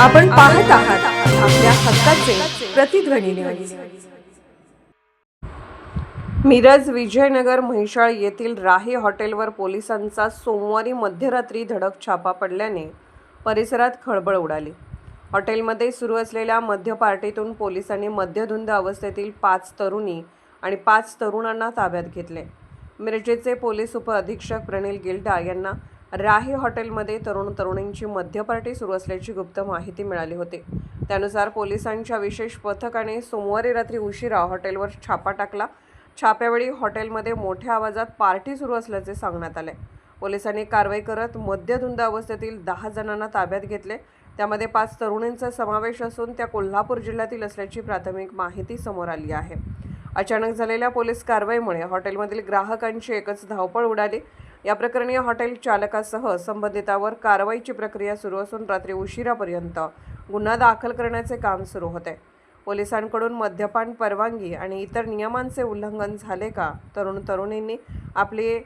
आपण पाहत आहात आपल्या हक्काचे प्रतिध्वनी न्यूज। मिरज विजयनगर म्हैसाळ येथील राही हॉटेलवर पोलिसांचा सोमवारी मध्यरात्री धडक छापा पडल्याने परिसरात खळबळ उडाली। हॉटेलमध्ये सुरू असलेल्या मद्य पार्टीतून पोलिसांनी मद्यधुंद अवस्थेतील 5 तरुणी आणि 5 तरुणांना ताब्यात घेतले। मिरजेचे पोलीस उपअधीक्षक प्रणिल गिल्डा यांना राही हॉटेलमध्ये तरुण-तरुणींची मद्य पार्टी सुरू असल्याची गुप्त माहिती मिळाली होती। त्यानुसार पोलिसांच्या विशेष पथकाने सोमवारी रात्री उशिरा हॉटेलवर छापा टाकला। छाप्यावेळी हॉटेलमध्ये मोठ्या आवाजात पार्टी सुरू असल्याचे सांगण्यात आले। पोलिसांनी कारवाई करत मद्यधुंद अवस्थेतील 10 जणांना ताब्यात घेतले। त्यामध्ये 5 तरुणींचा समावेश असून त्या कोल्हापूर जिल्ह्यातील असल्याची प्राथमिक माहिती समोर आली आहे। अचानक झालेल्या पोलीस कारवाईमुळे हॉटेलमधील ग्राहकांची एकच धावपळ उडाली। या प्रकरणी हॉटेल चालकासह संबंधितांवर कारवाईची प्रक्रिया सुरू असून रात्री उशिरापर्यंत गुन्हा दाखल करण्याचे काम सुरू होते। पोलिसांकडून मद्यपान परवानगी आणि इतर नियमांचे उल्लंघन झाले का? तरुण-तरुणींनी आपली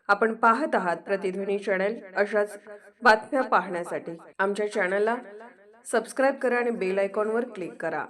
आपण पाहत आहात प्रतिध्वनी चॅनल। अशाच बातम्या पाहण्यासाठी आमच्या चॅनलला सबस्क्राइब करा आणि बेल आयकॉनवर क्लिक करा।